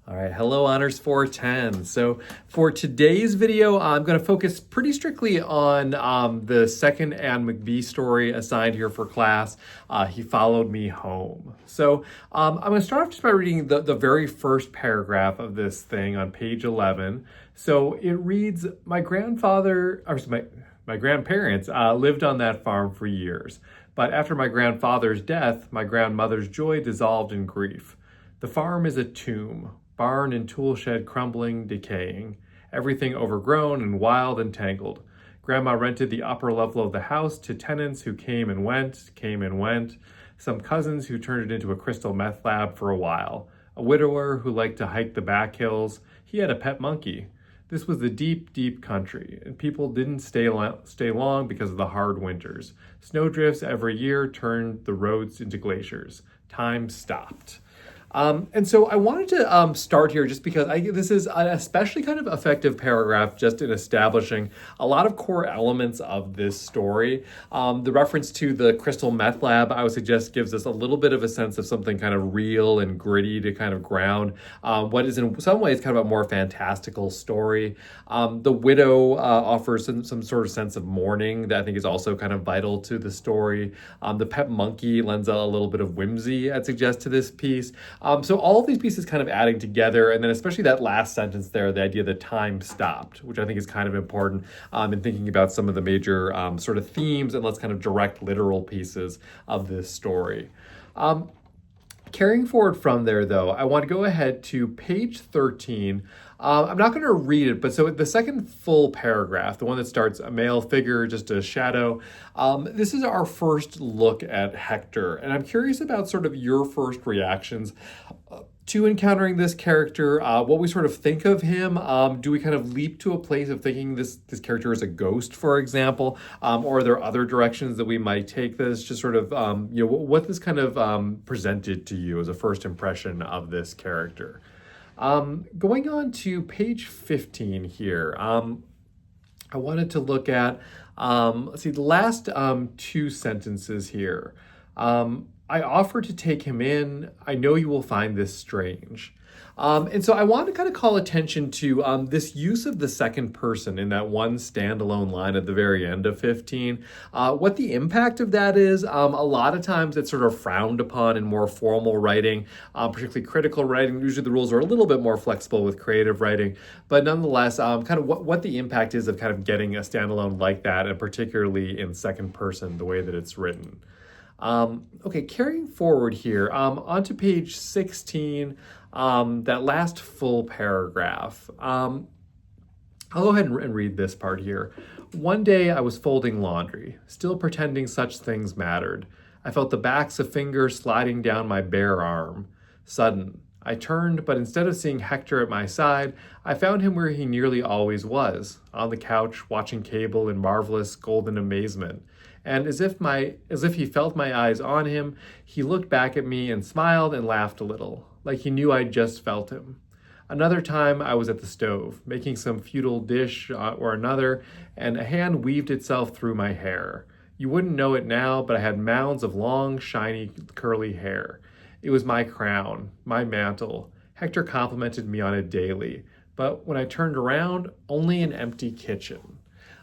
All right, hello Honors 410. So for today's video, I'm going to focus pretty strictly on the second Anne McBee story assigned here for class, He Followed Me Home. So I'm going to start off just by reading the very first paragraph of this thing on page 11. So it reads, my grandparents lived on that farm for years. But after my grandfather's death, my grandmother's joy dissolved in grief. The farm is a tomb. Barn and tool shed crumbling, decaying. Everything overgrown and wild and tangled. Grandma rented the upper level of the house to tenants who came and went. Some cousins who turned it into a crystal meth lab for a while. A widower who liked to hike the back hills. He had a pet monkey. This was the deep, deep country, and people didn't stay long because of the hard winters. Snowdrifts every year turned the roads into glaciers. Time stopped. And so I wanted to start here just because this is an especially kind of effective paragraph just in establishing a lot of core elements of this story. The reference to the crystal meth lab, I would suggest, gives us a little bit of a sense of something kind of real and gritty to kind of ground what is in some ways kind of a more fantastical story. The widow offers some sort of sense of mourning that I think is also kind of vital to the story. The pet monkey lends a little bit of whimsy, I'd suggest, to this piece. So all of these pieces kind of adding together, and then especially that last sentence there, the idea that time stopped, which I think is kind of important in thinking about some of the major sort of themes and let's kind of direct literal pieces of this story. Carrying forward from there, though, I want to go ahead to page 13. I'm not going to read it, but so the second full paragraph, the one that starts a male figure, just a shadow, this is our first look at Hector. And I'm curious about sort of your first reactions to encountering this character, what we sort of think of him. Do we kind of leap to a place of thinking this character is a ghost, for example? Or are there other directions that we might take this? Just sort of, what this kind of presented to you as a first impression of this character. Going on to page 15 here, I wanted to look at, let's see, the last two sentences here. I offer to take him in. I know you will find this strange. And so I want to kind of call attention to this use of the second person in that one standalone line at the very end of 15. What the impact of that is, a lot of times it's sort of frowned upon in more formal writing, particularly critical writing. Usually the rules are a little bit more flexible with creative writing, but nonetheless, kind of what the impact is of kind of getting a standalone like that, and particularly in second person, the way that it's written. Okay, carrying forward here, onto page 16, that last full paragraph. I'll go ahead and read this part here. One day I was folding laundry, still pretending such things mattered. I felt the backs of fingers sliding down my bare arm. Sudden. I turned, but instead of seeing Hector at my side, I found him where he nearly always was, on the couch, watching cable in marvelous golden amazement. And as if he felt my eyes on him, he looked back at me and smiled and laughed a little, like he knew I'd just felt him. Another time I was at the stove, making some futile dish or another, and a hand weaved itself through my hair. You wouldn't know it now, but I had mounds of long, shiny, curly hair. It was my crown, my mantle. Hector complimented me on it daily, but when I turned around, only an empty kitchen.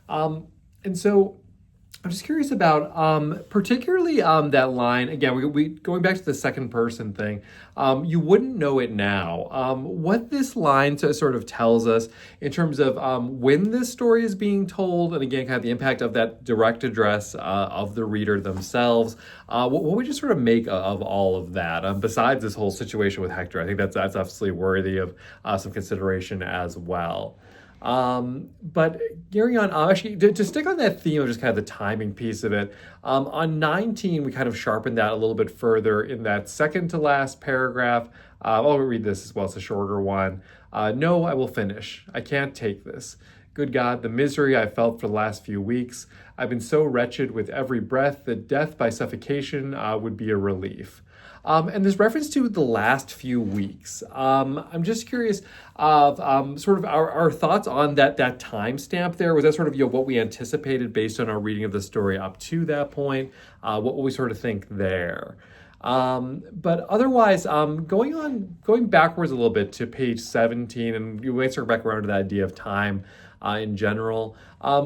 And so I'm just curious about particularly that line, again, we going back to the second person thing, you wouldn't know it now. What this line sort of tells us in terms of when this story is being told, and again, kind of the impact of that direct address of the reader themselves, what would you sort of make of all of that? Besides this whole situation with Hector, I think that's obviously worthy of some consideration as well. But carrying on, actually, to stick on that theme of just kind of the timing piece of it, on 19, we kind of sharpened that a little bit further in that second to last paragraph. I'll read this as well, it's a shorter one. No, I will finish. I can't take this. Good God, the misery I felt for the last few weeks. I've been so wretched with every breath that death by suffocation would be a relief. And this reference to the last few weeks, I'm just curious of sort of our thoughts on that timestamp there. Was that sort of what we anticipated based on our reading of the story up to that point? What will we sort of think there? But otherwise, going backwards a little bit to page 17, and you may circle back around to the idea of time in general.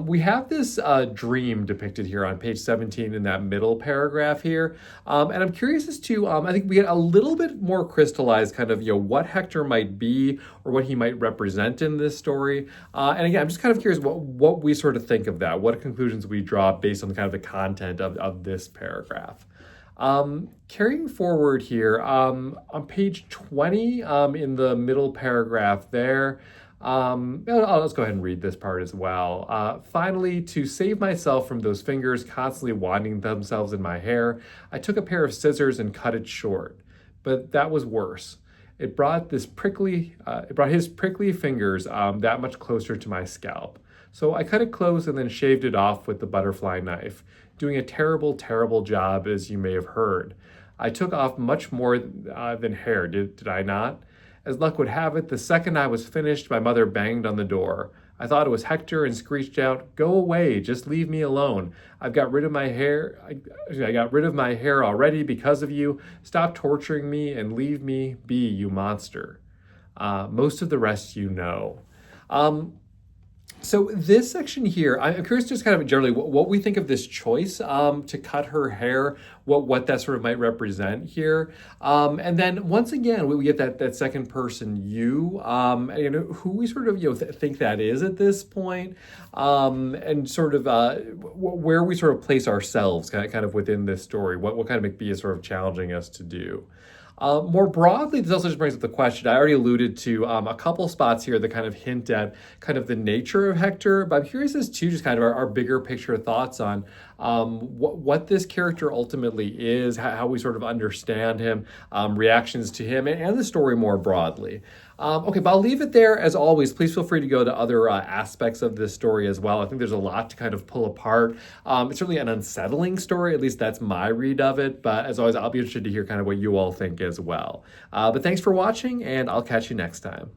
We have this dream depicted here on page 17 in that middle paragraph here. And I'm curious as to, I think we get a little bit more crystallized kind of, what Hector might be or what he might represent in this story. And again, I'm just kind of curious what we sort of think of that, what conclusions we draw based on the kind of the content of this paragraph. Carrying forward here, on page 20, in the middle paragraph there, let's go ahead and read this part as well. Finally, to save myself from those fingers constantly winding themselves in my hair, I took a pair of scissors and cut it short. But that was worse. It brought his prickly fingers that much closer to my scalp. So I cut it close and then shaved it off with the butterfly knife, doing a terrible, terrible job, as you may have heard. I took off much more than hair, did I not? As luck would have it, the second I was finished, my mother banged on the door. I thought it was Hector and screeched out, "Go away, just leave me alone. I've got rid of my hair. I got rid of my hair already because of you. Stop torturing me and leave me be, you monster." Most of the rest you know. So this section here, I'm curious just kind of generally what we think of this choice to cut her hair, what that sort of might represent here. And then once again, we get that second person you, who we sort of think that is at this point, and sort of where we sort of place ourselves kind of within this story, what kind of McBee is sort of challenging us to do. More broadly, this also just brings up the question. I already alluded to a couple spots here that kind of hint at kind of the nature of Hector, but I'm curious as to just kind of our bigger picture thoughts on what this character ultimately is, how we sort of understand him, reactions to him, and the story more broadly. Okay, but I'll leave it there. As always, please feel free to go to other aspects of this story as well. I think there's a lot to kind of pull apart. It's certainly an unsettling story, at least that's my read of it. But as always, I'll be interested to hear kind of what you all think as well. But thanks for watching, and I'll catch you next time.